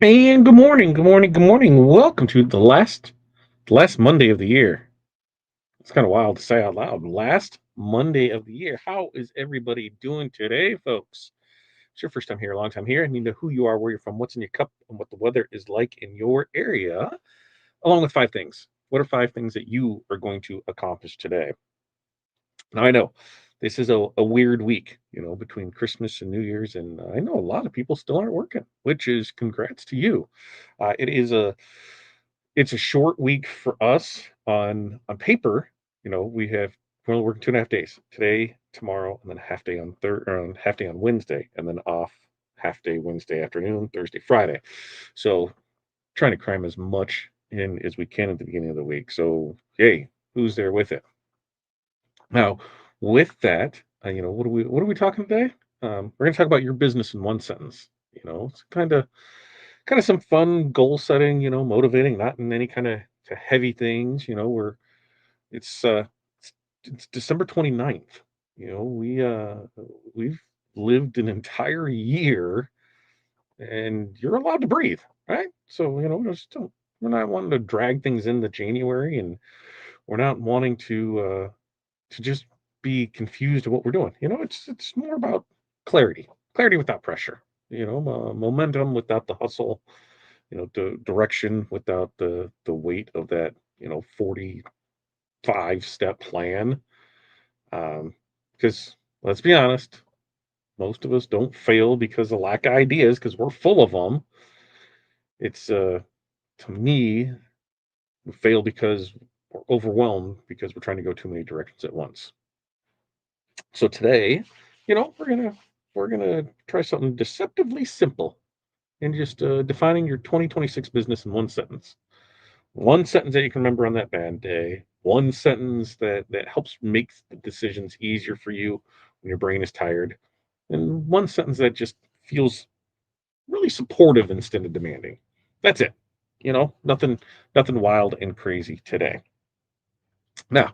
And good morning, good morning, good morning. Welcome to the last Monday of the year. It's kind of wild to say out loud. Last Monday of the year. How is everybody doing today, folks? It's your first time here, a long time here. I need to know who you are, where you're from, what's in your cup, and what the weather is like in your area, along with five things. What are five things that you are going to accomplish today? Now, I know this is a weird week, between Christmas and New Year's, and I know a lot of people still aren't working, which is congrats to you. It's a short week for us on paper. We're only working 2.5 days today, tomorrow, and then a half day on Wednesday, and then off half day Wednesday afternoon, Thursday, Friday. So trying to cram as much in as we can at the beginning of the week. So hey, who's there with it? Now, with that, what are we talking today? We're going to talk about your business in one sentence. It's kind of some fun goal setting. Motivating, not in any kind of to heavy things. It's uh, it's December 29th. We've lived an entire year, and you're allowed to breathe, right? So we're not wanting to drag things into January, and we're not wanting to just be confused of what we're doing. It's more about clarity without pressure. Momentum without the hustle. Direction without the weight of that 45-step plan. Because let's be honest, most of us don't fail because of lack of ideas, because we're full of them. It's To me, we fail because we're overwhelmed because we're trying to go too many directions at once. So today, we're gonna try something deceptively simple and just defining your 2026 business in one sentence. One sentence that you can remember on that bad day. One sentence that helps make the decisions easier for you when your brain is tired, and one sentence that just feels really supportive instead of demanding. That's it. Nothing wild and crazy today. Now,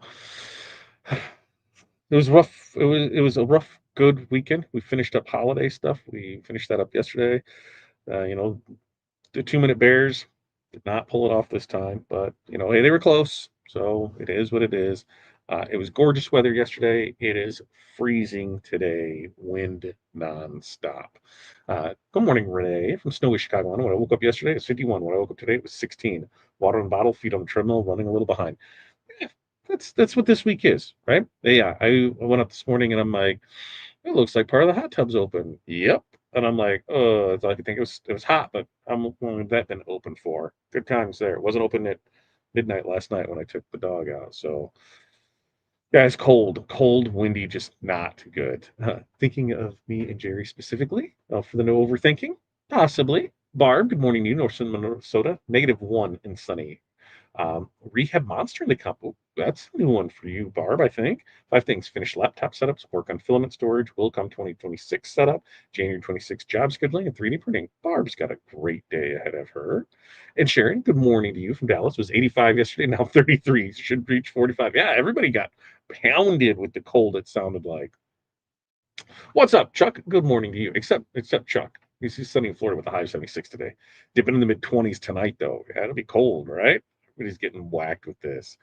it was rough. It was a rough, good weekend. We finished up holiday stuff. We finished that up yesterday. Uh, you know, the 2 minute bears did not pull it off this time, but hey, they were close. So it is what it is. It was gorgeous weather yesterday. It is freezing today, wind nonstop. Good morning, Renee from snowy Chicago. When I woke up yesterday, it was 51. When I woke up today, it was 16. Water in the bottle, feet on the treadmill, running a little behind. Yeah, that's what this week is, right? Yeah, I went up this morning and I'm like, it looks like part of the hot tub's open. Yep. And I'm like, oh, it's like I think it was hot, but how long had that been open for? Good times there. It wasn't open at midnight last night when I took the dog out. So yeah, it's cold, windy, just not good. Thinking of me and Jerry specifically for the no overthinking, possibly. Barb, good morning to you, North Minnesota. -1 and sunny. Rehab Monster in the cup. Ooh, that's a new one for you, Barb, I think. Five things: finish laptop setups, work on filament storage, Willcom 2026 setup, January 26 job scheduling, and 3D printing. Barb's got a great day ahead of her. And Sharon, good morning to you from Dallas. It was 85 yesterday, now 33. Should reach 45. Yeah, everybody got pounded with the cold, it sounded like. What's up, Chuck? Good morning to you. Except Chuck. He's sunny in Florida with a high of 76 today. Dipping in the mid 20s tonight, though. Yeah, it'll be cold, right? Everybody's getting whacked with this.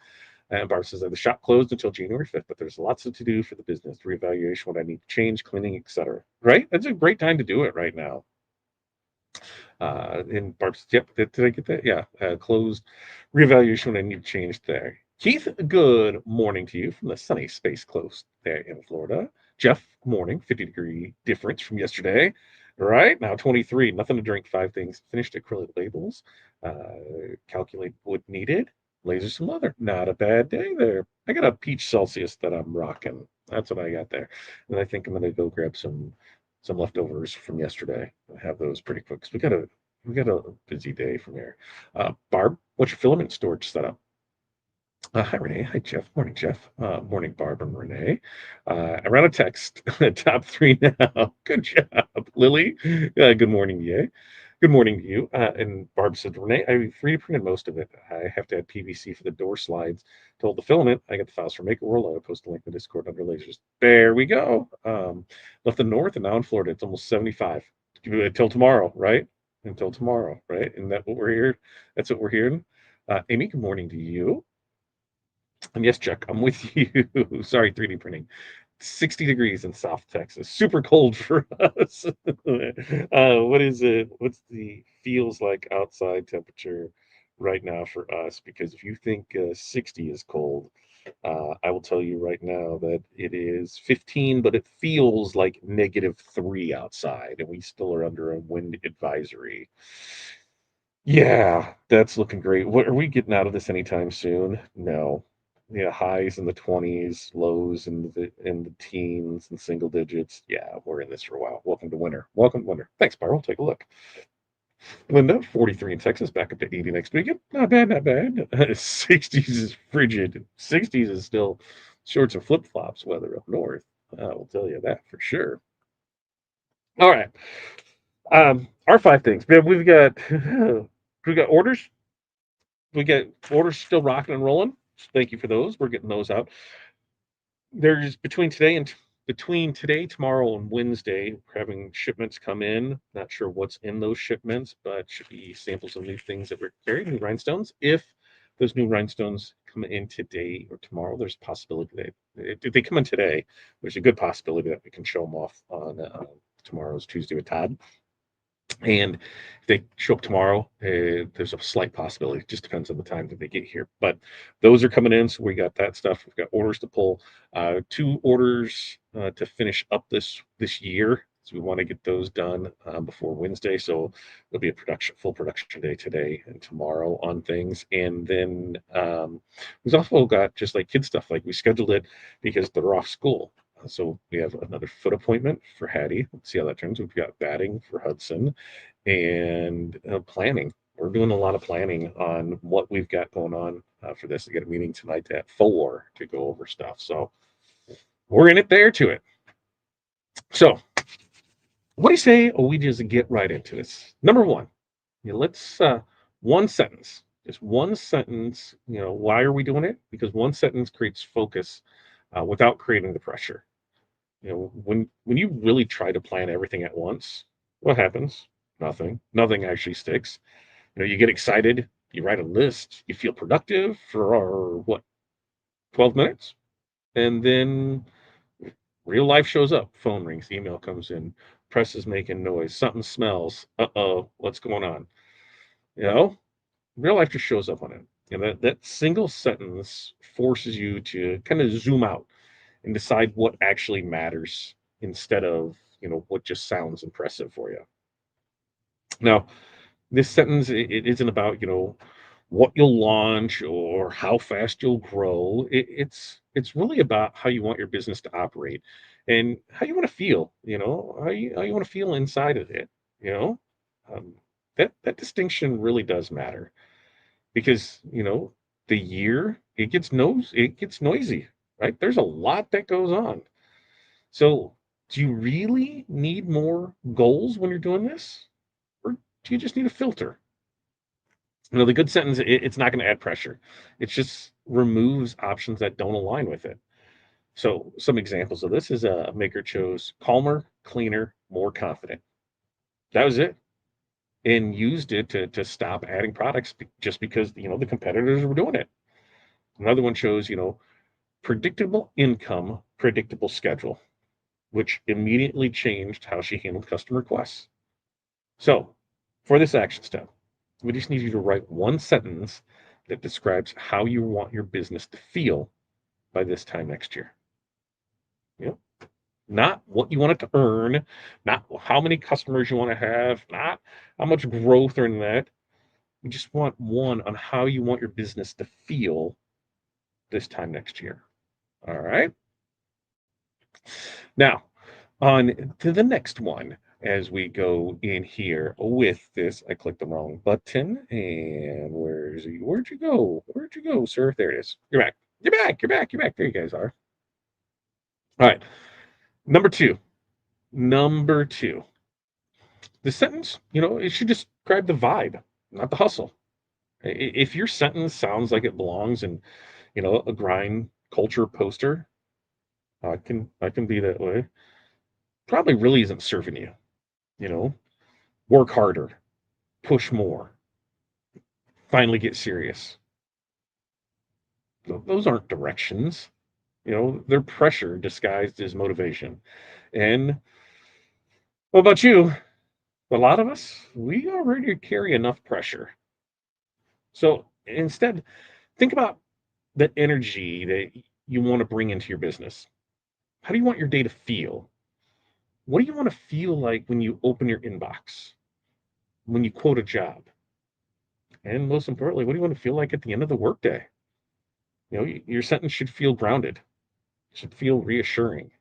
And Barb says that the shop closed until January 5th, but there's lots to do for the business, reevaluation, what I need to change, cleaning, etc. Right? That's a great time to do it right now. And Barb says, yep, did I get that? Yeah, closed, reevaluation, what I need to change there. Keith, good morning to you from the sunny Space Coast there in Florida. Jeff, good morning. 50-degree difference from yesterday. Right now, 23. Nothing to drink. Five things. Finished acrylic labels. Calculate wood needed. Laser some leather. Not a bad day there. I got a peach Celsius that I'm rocking. That's what I got there. And I think I'm gonna go grab some leftovers from yesterday. I have those pretty quick because we got a busy day from here. Barb, what's your filament storage setup? Hi, Renee. Hi, Jeff. Morning, Jeff. Morning, Barb and Renee. I ran a text. Top three now. Good job, Lily. Good morning, yay. Good morning to you. And Barb said, Renee, I 3D printed most of it. I have to add PVC for the door slides to hold the filament. I got the files from Make It World. I post a link in the Discord under lasers. There we go. Left the north and now in Florida. It's almost 75 till tomorrow, right? until tomorrow, right? And that's what we're here. That's what we're hearing. Amy, good morning to you. And yes, Chuck, I'm with you. Sorry, 3D printing. 60 degrees in South Texas. Super cold for us. What is it? What's the feels like outside temperature right now for us? Because if you think 60 is cold, I will tell you right now that it is 15, but it feels like -3 outside, and we still are under a wind advisory. Yeah, that's looking great. What are we getting out of this anytime soon? No. Yeah, highs in the 20s, lows in the teens and single digits. Yeah, we're in this for a while. Welcome to winter. Welcome to winter. Thanks, Spiral. Take a look. Linda, 43 in Texas, back up to 80 next weekend. Not bad, not bad. 60s is frigid. 60s is still shorts and flip flops weather up north. I will tell you that for sure. All right. Our five things. Man, we've got orders. We got orders still rocking and rolling. Thank you for those. We're getting those out. There's between today, tomorrow, and Wednesday, we're having shipments come in. Not sure what's in those shipments, but should be samples of new things that we're carrying, new rhinestones. If those new rhinestones come in today or tomorrow, there's a possibility if they come in today, there's a good possibility that we can show them off on tomorrow's Tuesday with Todd. And if they show up tomorrow, there's a slight possibility. It just depends on the time that they get here. But those are coming in, so we got that stuff. We've got orders to pull. Two orders to finish up this year. So we want to get those done before Wednesday. So there'll be a full production day today and tomorrow on things. And then we've also got just like kid stuff. Like we scheduled it because they're off school. So we have another foot appointment for Hattie. Let's see how that turns. We've got batting for Hudson and planning. We're doing a lot of planning on what we've got going on for this. We got a meeting tonight at 4 to go over stuff. So we're in it there to it. So what do you say? We just get right into this. Number one, let's one sentence, just one sentence. Why are we doing it? Because one sentence creates focus without creating the pressure. When you really try to plan everything at once, what happens? Nothing actually sticks. You get excited, you write a list, you feel productive for what, 12 minutes, and then real life shows up. Phone rings, email comes in, press is making noise, something smells. Uh-oh, what's going on? you know Real life just shows up on it. That single sentence forces you to kind of zoom out and decide what actually matters instead of what just sounds impressive for you. Now, this sentence, it isn't about what you'll launch or how fast you'll grow. It's really about how you want your business to operate and how you want to feel. How you want to feel inside of it. You know, um, that distinction really does matter because the year it gets noisy, right? There's a lot that goes on. So, do you really need more goals when you're doing this, or do you just need a filter? The good sentence, it's not going to add pressure. It just removes options that don't align with it. So, some examples of this is a maker chose calmer, cleaner, more confident. That was it, and used it to stop adding products just because the competitors were doing it. Another one chose predictable income, predictable schedule, which immediately changed how she handled customer requests. So, for this action step, we just need you to write one sentence that describes how you want your business to feel by this time next year. You know, not what you want it to earn, not how many customers you want to have, not how much growth or in that. We just want one on how you want your business to feel this time next year. All right. Now, on to the next one as we go in here with this. I clicked the wrong button. And where'd you go? Where'd you go, sir? There it is. You're back. You're back. You're back. You're back. There you guys are. All right. Number two. Number two. The sentence, it should describe the vibe, not the hustle. If your sentence sounds like it belongs in, a grind culture poster, I can be that way. Probably really isn't serving you. You know, work harder. push more, finally get serious. Those aren't directions. They're pressure disguised as motivation. And what about you? A lot of us, we already carry enough pressure. So instead, think about the energy that you want to bring into your business. How do you want your day to feel? What do you want to feel like when you open your inbox, when you quote a job? And most importantly, what do you want to feel like at the end of the workday? Your sentence should feel grounded, should feel reassuring,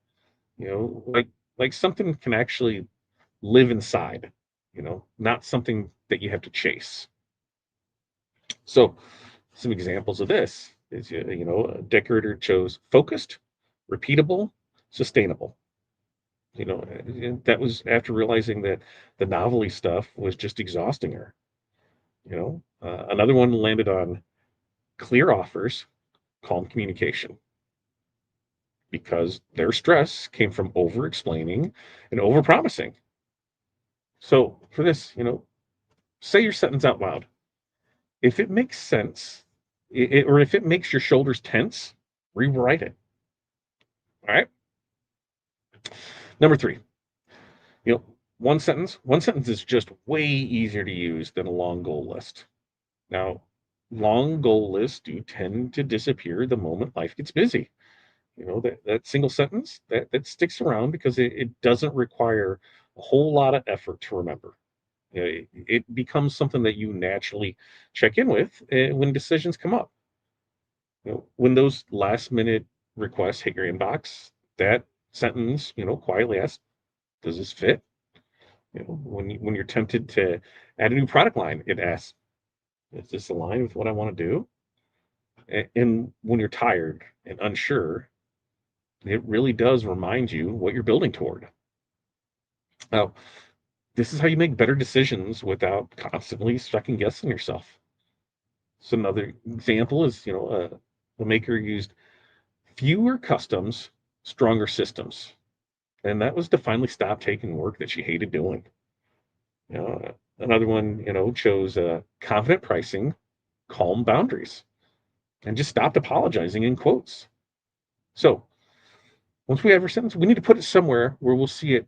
like something can actually live inside, not something that you have to chase. So, some examples of this is, a decorator chose focused, repeatable, sustainable. And that was after realizing that the novelty stuff was just exhausting her. Another one landed on clear offers, calm communication, because their stress came from over explaining and over promising. So for this, say your sentence out loud. If it makes sense, or if it makes your shoulders tense, rewrite it. All right. Number three, you know, one sentence. One sentence is just way easier to use than a long goal list. Now, long goal lists do tend to disappear the moment life gets busy. That single sentence that sticks around because it doesn't require a whole lot of effort to remember. It becomes something that you naturally check in with when decisions come up. When those last minute requests hit your inbox, that sentence, quietly asks, "Does this fit?" When you're tempted to add a new product line, it asks, "Is this aligned with what I want to do?" And when you're tired and unsure, it really does remind you what you're building toward. Now, this is how you make better decisions without constantly second guessing yourself. So another example is, the maker used fewer customs, stronger systems. And that was to finally stop taking work that she hated doing. Another one, chose confident pricing, calm boundaries, and just stopped apologizing in quotes. So once we have our sentence, we need to put it somewhere where we'll see it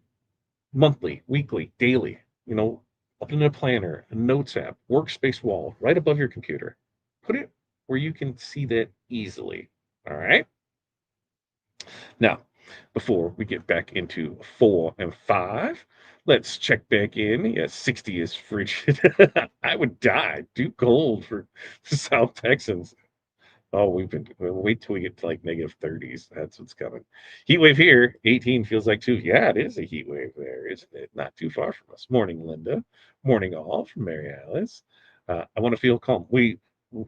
monthly, weekly, daily, up in a planner, a notes app, workspace wall, right above your computer. Put it where you can see that easily. All right. Now, before we get back into 4 and 5, let's check back in. Yeah, 60 is frigid. I would die. Too cold for the South Texans. Oh, wait till we get to like -30s. That's what's coming. Heat wave here, 18 feels like 2. Yeah, it is a heat wave there, isn't it? Not too far from us. Morning, Linda. Morning, all from Mary Alice. I want to feel calm.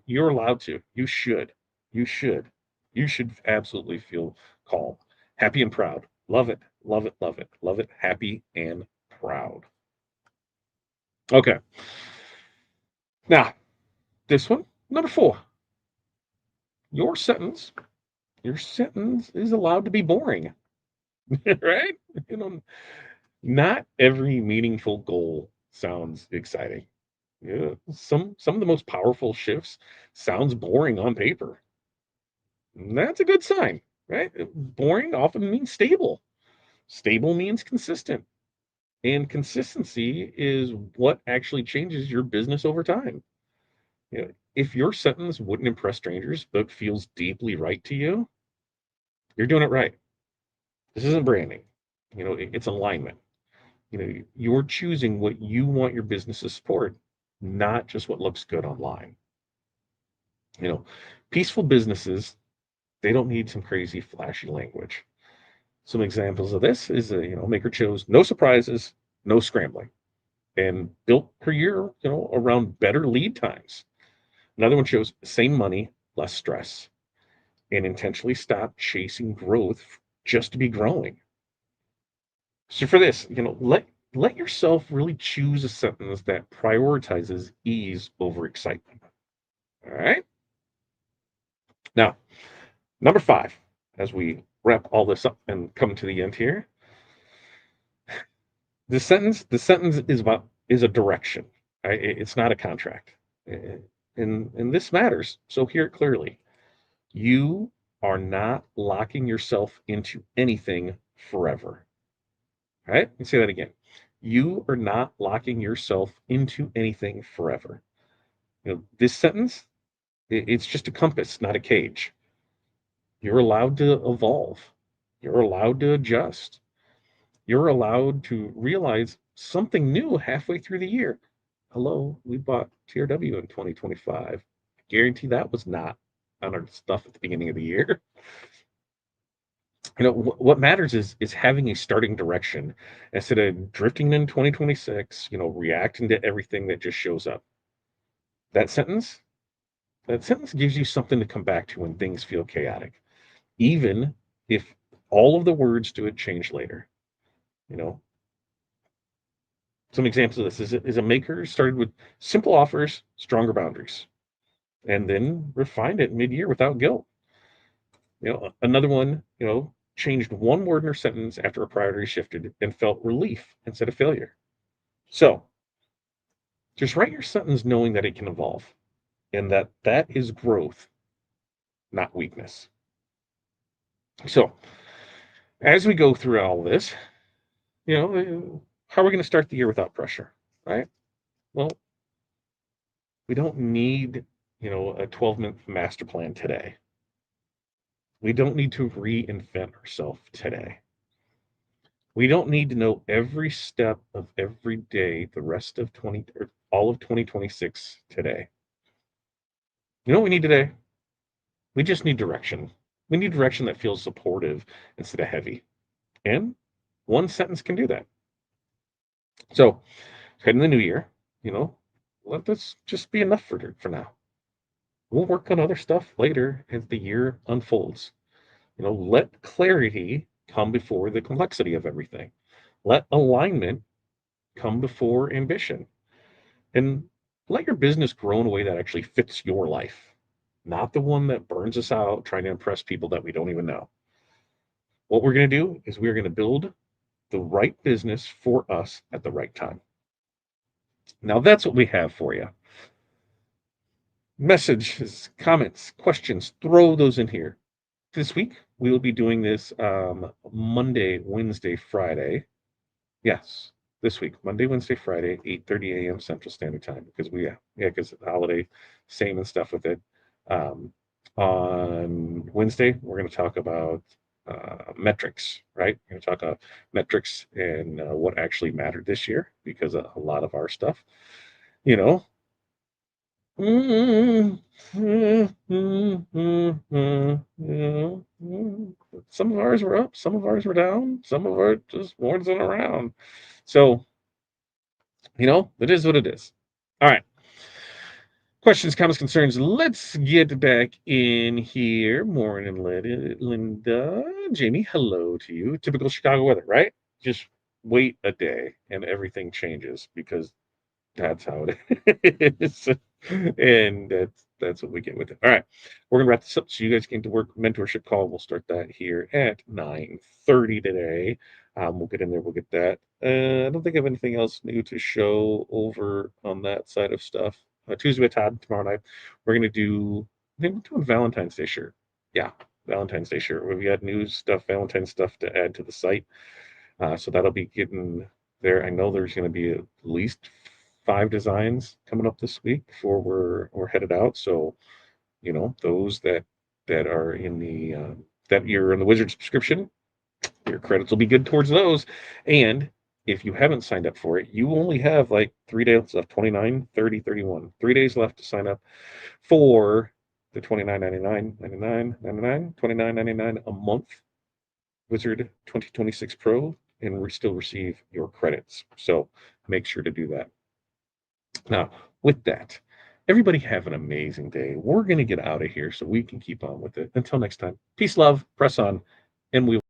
You're allowed to. You should. You should. You should absolutely feel calm, happy and proud. Love it. Love it. Love it. Love it. Happy and proud. Okay. Now, this one, number 4. Your sentence your sentence is allowed to be boring, right? You know, not every meaningful goal sounds exciting. Yeah, some of the most powerful shifts sounds boring on paper. And that's a good sign, right? Boring often means stable. Stable means consistent. And consistency is what actually changes your business over time. If your sentence wouldn't impress strangers but feels deeply right to you, you're doing it right. This isn't branding. It's alignment. You're choosing what you want your business to support, not just what looks good online. You know, Peaceful businesses, they don't need some crazy flashy language. Some examples of this is, Maker chose no surprises, no scrambling, and built her year, around better lead times. Another one shows same money, less stress, and intentionally stop chasing growth just to be growing. So for this, let yourself really choose a sentence that prioritizes ease over excitement. All right. Now, number 5, as we wrap all this up and come to the end here, the sentence is a direction. It's not a contract. And this matters. So hear it clearly. You are not locking yourself into anything forever. All right? Let me say that again. You are not locking yourself into anything forever. This sentence, it's just a compass, not a cage. You're allowed to evolve. You're allowed to adjust. You're allowed to realize something new halfway through the year. Hello, we bought TRW in 2025. I guarantee that was not on our stuff at the beginning of the year. What matters is having a starting direction instead of drifting in 2026, reacting to everything that just shows up. That sentence, that sentence gives you something to come back to when things feel chaotic, even if all of the words to it change later. You know, some examples of this is a maker started with simple offers, stronger boundaries, and then refined it mid-year without guilt. Another one, changed one word in her sentence after a priority shifted and felt relief instead of failure. So just write your sentence knowing that it can evolve and that is growth, not weakness. So as we go through all this, how are we going to start the year without pressure, right? Well, we don't need, a 12-month master plan today. We don't need to reinvent ourselves today. We don't need to know every step of every day the rest of 20 or all of 2026 today. You know what we need today? We just need direction. We need direction that feels supportive instead of heavy. And one sentence can do that. So, heading the new year, let this just be enough for now. We'll work on other stuff later as the year unfolds. Let clarity come before the complexity of everything. Let alignment come before ambition. And let your business grow in a way that actually fits your life, not the one that burns us out trying to impress people that we don't even know. What we're going to do is we're going to build the right business for us at the right time. Now, that's what we have for you. Messages, comments, questions, throw those in here. This week, we will be doing this Monday, Wednesday, Friday. Yes, this week, Monday, Wednesday, Friday, 8:30 a.m. Central Standard Time, because because the holiday, same and stuff with it. On Wednesday, we're going to talk about metrics, right? We're going to talk about metrics and what actually mattered this year, because a lot of our stuff, you know, some of ours were up, some of ours were down, some of ours just wards on around. So, it is what it is. All right. Questions, comments, concerns. Let's get back in here. Morning, Linda. Jamie, hello to you. Typical Chicago weather, right? Just wait a day and everything changes, because that's how it is. And that's what we get with it. All right. We're gonna wrap this up so you guys can get to work. Mentorship call. We'll start that here at 9:30 today. We'll get in there, we'll get that. I don't think I have anything else new to show over on that side of stuff. Tuesday with Todd tomorrow night. We're gonna do, I think we're doing Valentine's Day shirt. Yeah, Valentine's Day shirt. We've got new stuff, Valentine's stuff to add to the site. So that'll be getting there. I know there's going to be at least 5 designs coming up this week before we're headed out. So, those that are in the that you're in the Wizard subscription, your credits will be good towards those. And if you haven't signed up for it, you only have like 3 days left, 29, 30, 31. 3 days left to sign up for the $29.99 a month Wizard 2026 Pro, and we still receive your credits. So make sure to do that. Now, with that, everybody have an amazing day. We're going to get out of here so we can keep on with it. Until next time, peace, love, press on, and we